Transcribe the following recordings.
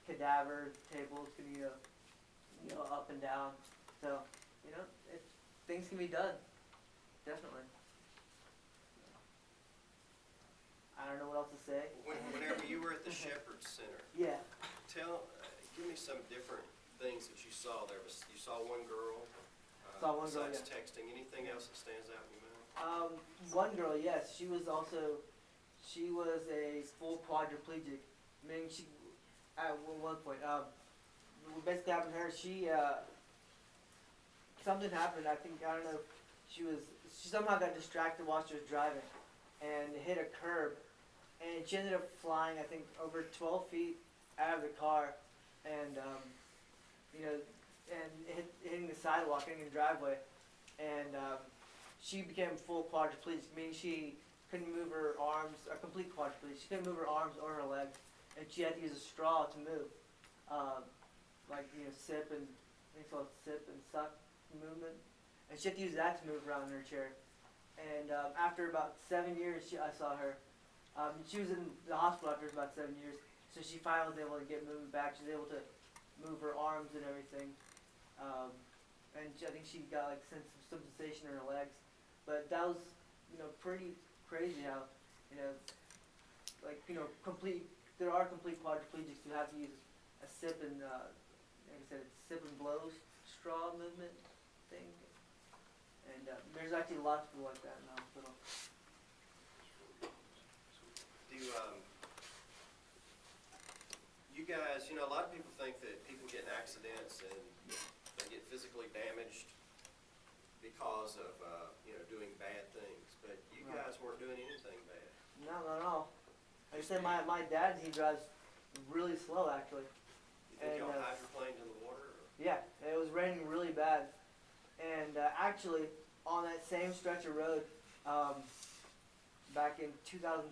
cadaver tables can be, up and down. So, it, things can be done, definitely. I don't know what else to say. Whenever you were at the Shepherd Center, Yeah. give me some different things that you saw there. You saw one girl. Saw one girl, besides yeah. texting. Anything else that stands out in your mind? One girl, yes, she was a full quadriplegic. Meaning she, at one point, what basically happened to her, something happened, I don't know, she somehow got distracted while she was driving and hit a curb, and she ended up flying, I think, over 12 feet out of the car, and, hitting the sidewalk, hitting the driveway, and, she became full quadriplegic, meaning she couldn't move her arms, a complete quadriplegic, she couldn't move her arms or her legs, and she had to use a straw to move, sip and, I think it's called sip and suck movement, and she had to use that to move around in her chair. And after about 7 years, I saw her. She was in the hospital after about 7 years, so she finally was able to get moving back. She was able to move her arms and everything, and I think she got like some sensation in her legs. But that was, pretty crazy how, complete. There are complete quadriplegics who have to use a sip and, like I said, it's sip and blow straw movement thing. And there's actually lots of people like that in the hospital. Do you guys, a lot of people think that people get in accidents and they get physically damaged because of, doing bad things. But you guys weren't doing anything bad. No, not at all. Like I said, my dad, he drives really slow, actually. You think y'all hydroplaned in the water? Or? Yeah, it was raining really bad. And actually, on that same stretch of road, back in 2005,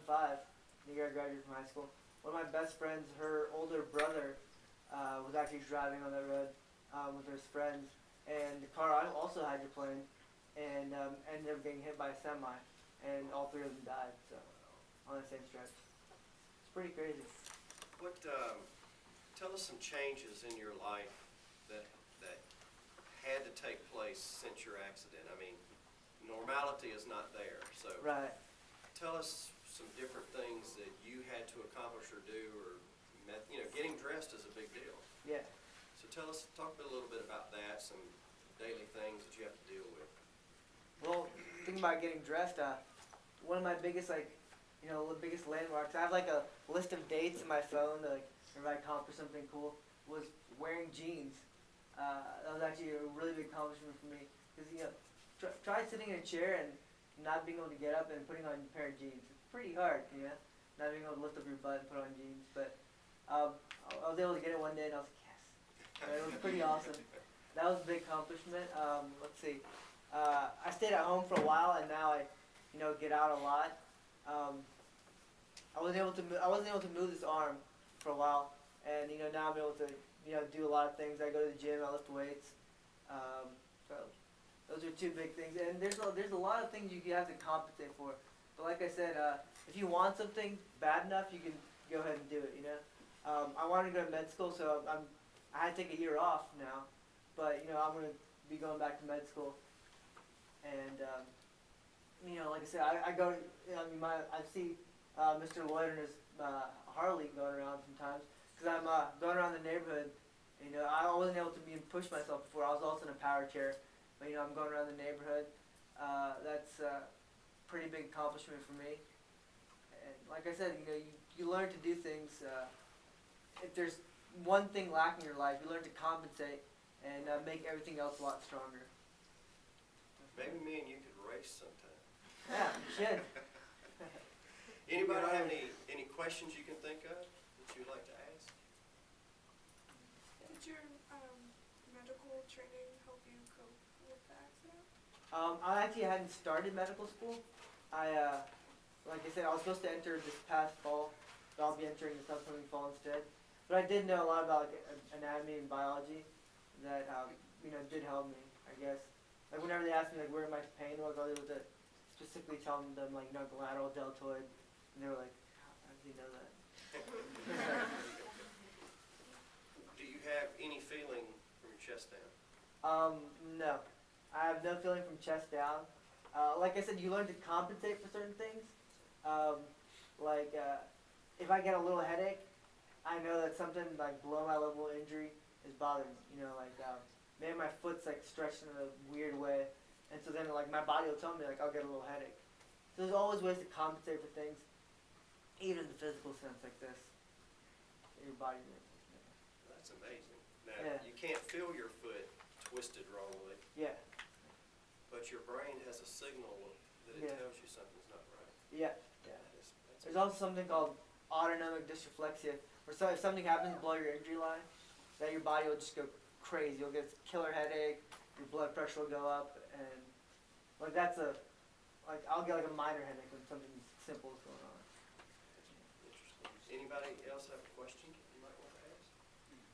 the year I graduated from high school, one of my best friends, her older brother, was actually driving on that road with his friends, and the car also hydroplaned and ended up getting hit by a semi, and all three of them died. So, on that same stretch, it's pretty crazy. What? Tell us some changes in your life that had to take place since your accident. I mean, normality is not there. So right. Tell us some different things that you had to accomplish or do, or getting dressed is a big deal. Yeah. So talk a little bit about that, some daily things that you have to deal with. Well, thinking about getting dressed, one of my biggest biggest landmarks, I have like a list of dates in my phone that if I accomplish something cool, was wearing jeans. That was actually a really big accomplishment for me, because try sitting in a chair and not being able to get up and putting on a pair of jeans. It's pretty hard, not being able to lift up your butt and put on jeans. But I was able to get it one day, and I was like, yes. And it was pretty awesome. That was a big accomplishment. Let's see. I stayed at home for a while, and now I, get out a lot. I wasn't able to move this arm for a while, and now I'm able to do a lot of things. I go to the gym, I lift weights. So those are two big things, and there's a lot of things you have to compensate for. But like I said, if you want something bad enough, you can go ahead and do it. I wanted to go to med school, so I had to take a year off now. But I'm going to be going back to med school, and like I said, I go. I see Mr. Lloyd and his Harley going around sometimes, because I'm going around the neighborhood. I wasn't able to push myself before. I was also in a power chair, but I'm going around the neighborhood. That's a pretty big accomplishment for me. And like I said, you learn to do things. If there's one thing lacking in your life, you learn to compensate and make everything else a lot stronger. Maybe me and you could race sometime. Yeah, you should. Anybody have any questions you can think of that you'd like to ask? Did your medical training help you cope with the accident? I actually hadn't started medical school. Like I said, I was supposed to enter this past fall, but I'll be entering this upcoming fall instead. But I did know a lot about anatomy and biology that did help me, I guess. Like whenever they asked me where my pain was, I was able to specifically tell them the lateral deltoid, and they were like, how did you know that? No. I have no feeling from chest down. Like I said, you learn to compensate for certain things. Um, if I get a little headache, I know that something like below my level of injury is bothering me. Maybe my foot's like stretched in a weird way, and so then like my body will tell me like I'll get a little headache. So there's always ways to compensate for things, even in the physical sense like this. Your body. That's amazing. Now, Yeah. you can't feel your foot twisted wrongly, Yeah. but your brain has a signal that it Yeah. tells you something's not right. Yeah. Yeah. That's There's also something called autonomic dysreflexia, where if something happens below your injury line, that your body will just go crazy. You'll get a killer headache, your blood pressure will go up, and I'll get like a minor headache when something simple is going on. interesting. Anybody else have a question you might want to ask?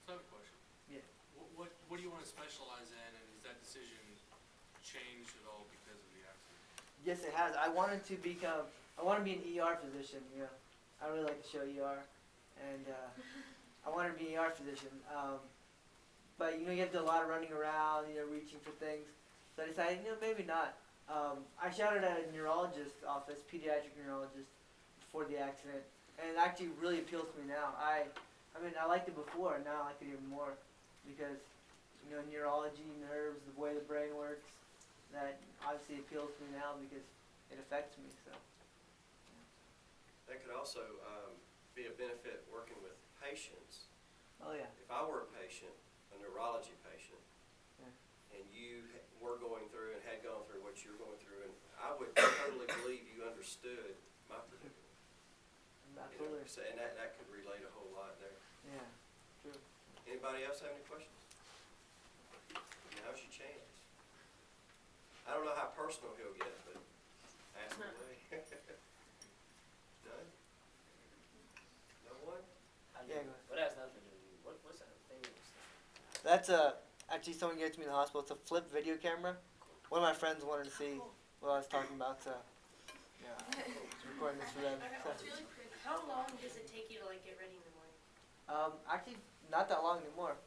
So I have a question. Yeah. What do you want to specialize in, and has that decision changed at all because of the accident? Yes, it has. I want to be an ER physician. I really like the show ER, and I wanted to be an ER physician. But you have to do a lot of running around, reaching for things. So I decided, maybe not. I shouted at a neurologist's office, pediatric neurologist, before the accident, and it actually really appeals to me now. I liked it before, and now I like it even more because neurology, nerves, the way the brain works, that obviously appeals to me now because it affects me. So. That could also be a benefit working with patients. Oh yeah. If I were a patient, a neurology patient, Yeah. and you were going through and had gone through what you're going through, and I would totally believe you understood my predicament. Absolutely. So, and that could relate a whole lot there. Yeah. True. Anybody else have any questions? Now's your chance. I don't know how personal he'll get, but ask away. None? No one? Yeah, go ahead. What has nothing to do with you? What's that thing? That's actually someone gave it to me in the hospital. It's a flip video camera. One of my friends wanted to see what I was talking about, so yeah, I was recording this for them. It's really pretty. How long does it take you to get ready in the morning? Actually, not that long anymore.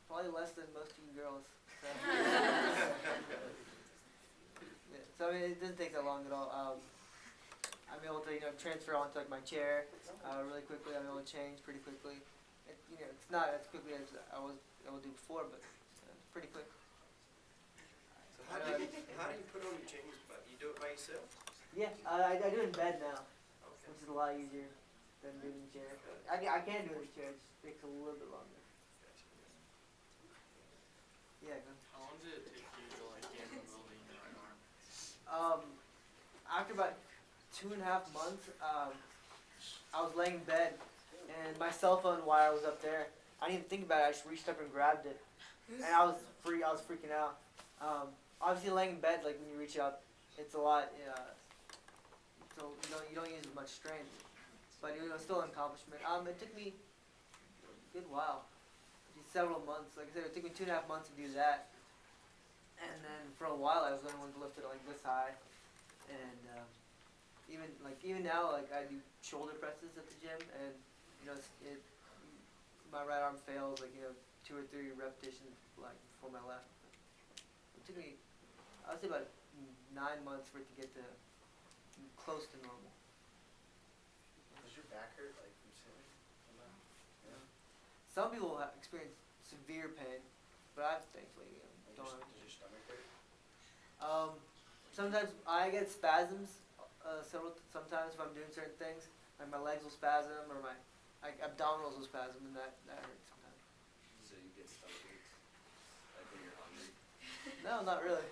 Probably less than most of you girls. So. Yeah, so it doesn't take that long at all. I'm able to transfer onto my chair really quickly. I'm able to change pretty quickly. It's not as quickly as I was able to do before, but it's pretty quick. So how do you put on your jeans? You do it by yourself? Yeah, I do it in bed now, Okay. which is a lot easier than doing it in the chair. I can do it in the chair, it just takes a little bit longer. Yeah, go. How long did it take you to get removing your right arm? After about 2.5 months, I was laying in bed, and my cell phone wire was up there. I didn't even think about it. I just reached up and grabbed it, and I was freaking out. Obviously, laying in bed, when you reach up, it's a lot. So you don't use as much strength, but it was still an accomplishment. It took me a good while, several months. Like I said, it took me 2.5 months to do that, and then for a while I was the only one to lift it this high, and even now I do shoulder presses at the gym, and my right arm fails 2 or 3 repetitions before my left. It took me, I would say, about 9 months for it to get to close to normal. Does your back hurt from sitting? Some people experience severe pain, but I thankfully don't. Does your stomach hurt? Sometimes I get spasms. Sometimes if I'm doing certain things, my legs will spasm or my abdominals will spasm, and that hurts sometimes. So you get stomach aches? Like when you're hungry? No, not really.